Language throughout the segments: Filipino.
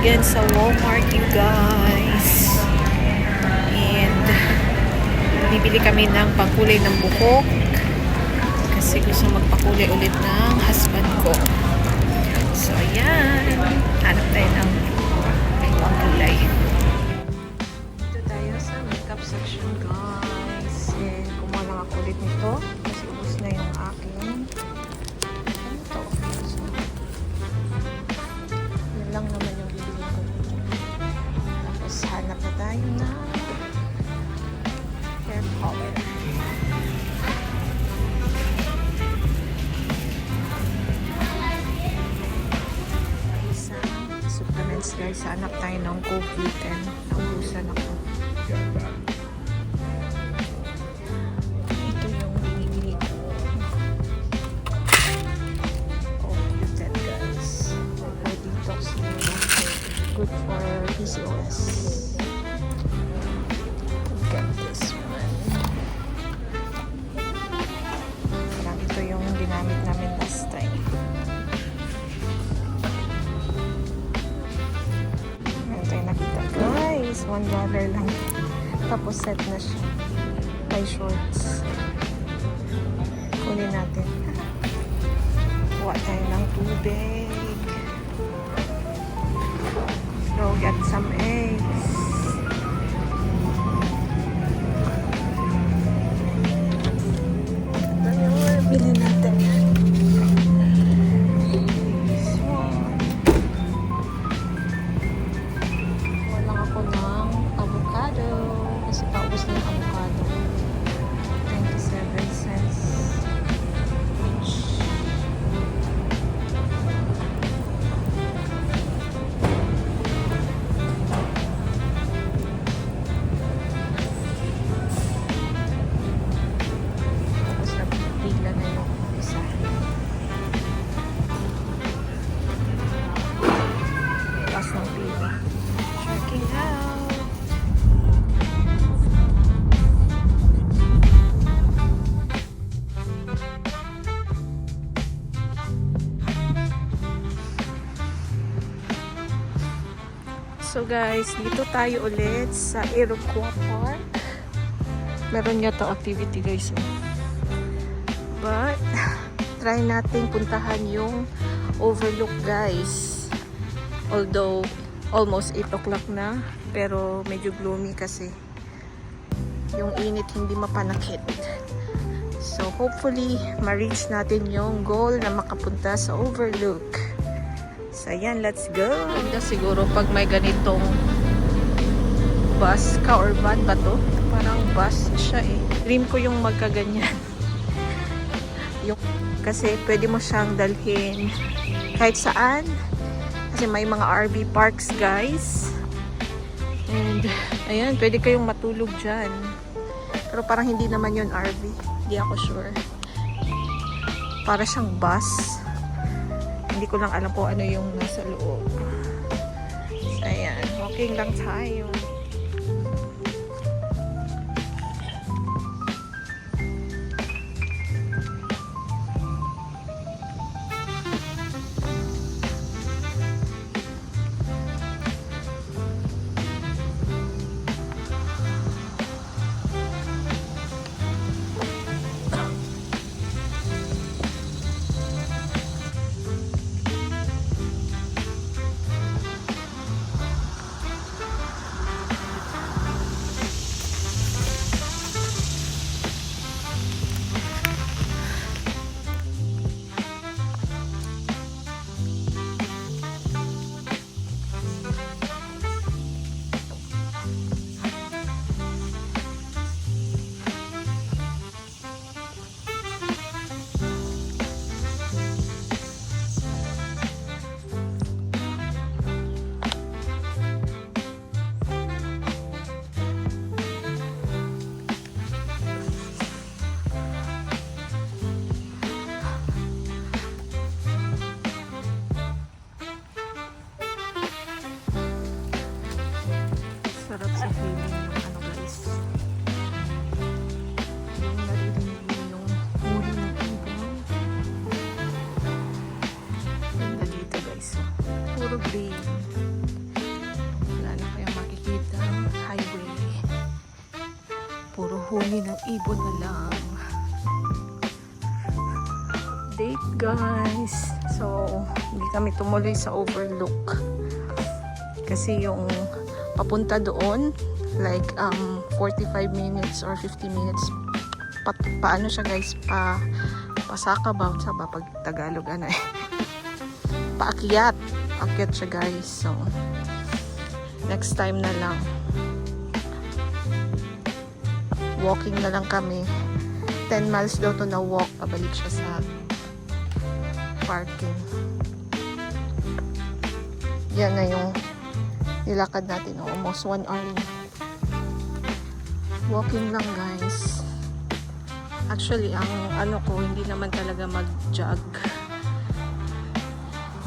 again sa Walmart, you guys. And bibili kami ng pangkulay ng buhok kasi gusto magpakulay ulit ng husband ko. So ayan, hanap tayo ng pangkulay. Dito tayo sa makeup section, guys. And kumuha lang ako ulit nito kasi ubos na yung akin. Ito. So, yun lang naman yung bibili ko. Tapos hanap na tayo na hair color. Supplements, guys. Hanap tayo ng CoQ10. Naubusan ako. Ito yung binibili ko. CoQ10, guys. For detox nila. Good for PCOS. Get this one. Parang ito yung ginamit namin last time. Guys, $1 lang. Tapos set na siya. By shorts. Kunin natin. Kuha tayo ng tubig. Go get some eggs. Ito yung bilhin natin. So guys, dito tayo ulit sa Iroquois Park. Meron nga to activity, guys. But, try natin puntahan yung overlook, guys. Although, almost 8 o'clock na. Pero, medyo gloomy kasi. Yung init hindi mapanakit. So, hopefully, ma-reach natin yung goal na makapunta sa overlook. So, ayan, let's go. Ganda siguro pag may ganitong bus ka or van ba to? Parang bus siya eh. Dream ko yung magkaganyan. Kasi pwede mo siyang dalhin kahit saan. Kasi may mga RV parks, guys. And, ayan, pwede kayong matulog dyan. Pero parang hindi naman yun RV. Hindi ako sure. Para siyang bus. Hindi ko lang alam kung ano yung nasa loob. So, ayan. Walking lang tayo. puro green. Huli ng ibon na lang. Date guys. So, hindi kami tumuloy sa Overlook. Kasi yung papunta doon, like 45 minutes or 50 minutes. Paano siya guys? Pasaka ba? Sa ba? Pag Tagalog ano eh. Paakyat. Paakyat siya guys. So, next time na lang. Walking na lang kami. 10 miles daw to na walk. Pabalik siya sa parking. Yan na yung nilakad natin. Almost 1 hour na. Walking lang guys. Actually, ang ano ko, hindi naman talaga mag-jog.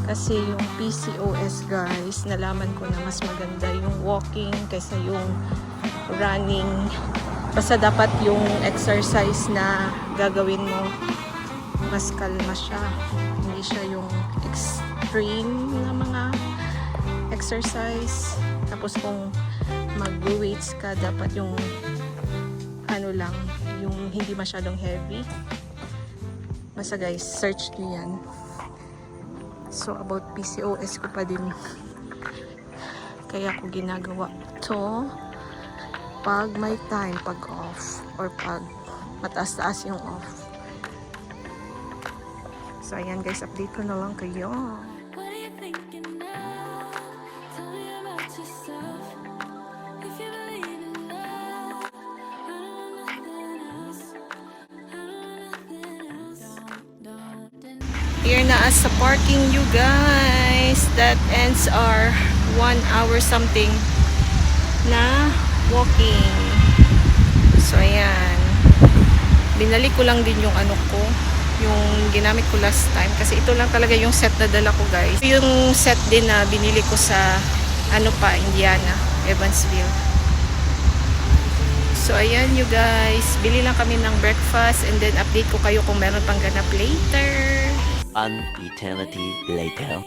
Kasi yung PCOS guys, nalaman ko na mas maganda yung walking kaysa yung running. Basta dapat yung exercise na gagawin mo, mas kalma siya. Hindi siya yung extreme na mga exercise. Tapos kung mag-weights ka, dapat yung ano lang, yung hindi masyadong heavy. Basta guys, search nyo yan. So about PCOS ko pa din, kaya ko ginagawa to pag may time, pag off, or pag mataas-taas yung off. So ayan guys, update ko na lang kayo. Here na as sa parking you guys. That ends our 1 hour something na walking. So ayan. Binalik ko lang din yung ano ko, yung ginamit ko last time. Kasi ito lang talaga yung set na dala ko guys. Yung set din na binili ko sa ano pa, Indiana, Evansville. So ayan you guys. Bili lang kami ng breakfast and then update ko kayo kung meron pang ganap later. An eternity later.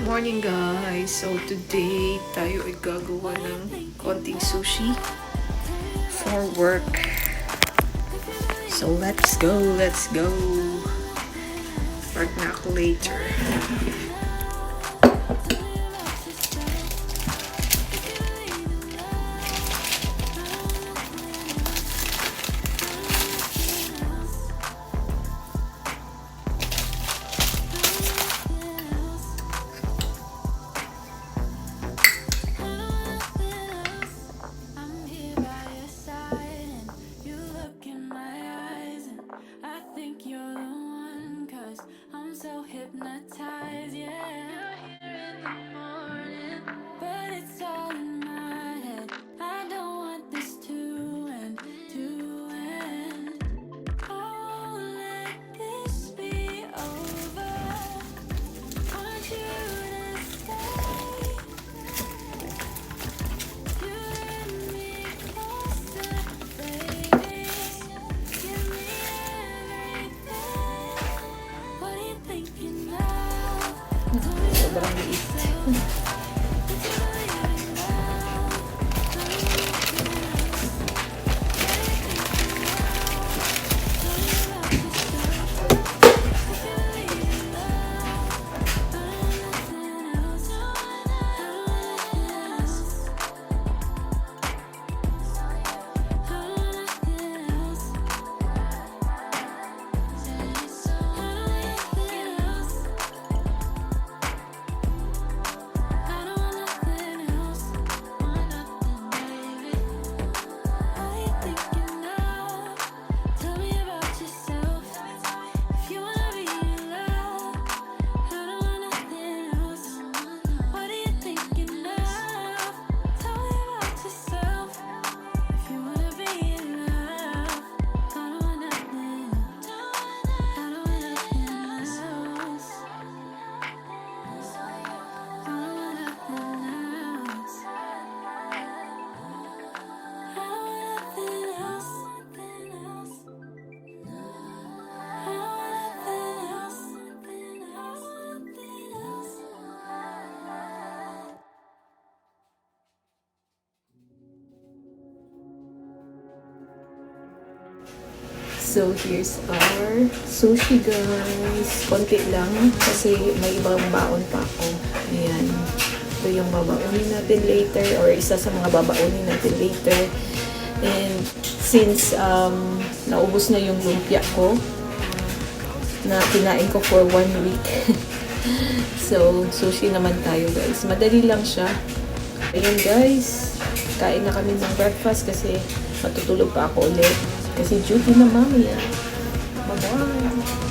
Morning guys. So today tayo ay gagawa ng konting sushi for work. So let's go. Work na ako later. Hypnotized. So, here's our sushi, guys. Konti lang kasi may ibang baon pa ako. Ayan. Ito yung babaunin natin later or isa sa mga babaunin natin later. And since naubos na yung lumpia ko na kinain ko for 1 week. So, sushi naman tayo, guys. Madali lang siya. Ayan, guys. Kain na kami ng breakfast kasi matutulog pa ako ulit. Kasi duty na mamaya. Bye-bye!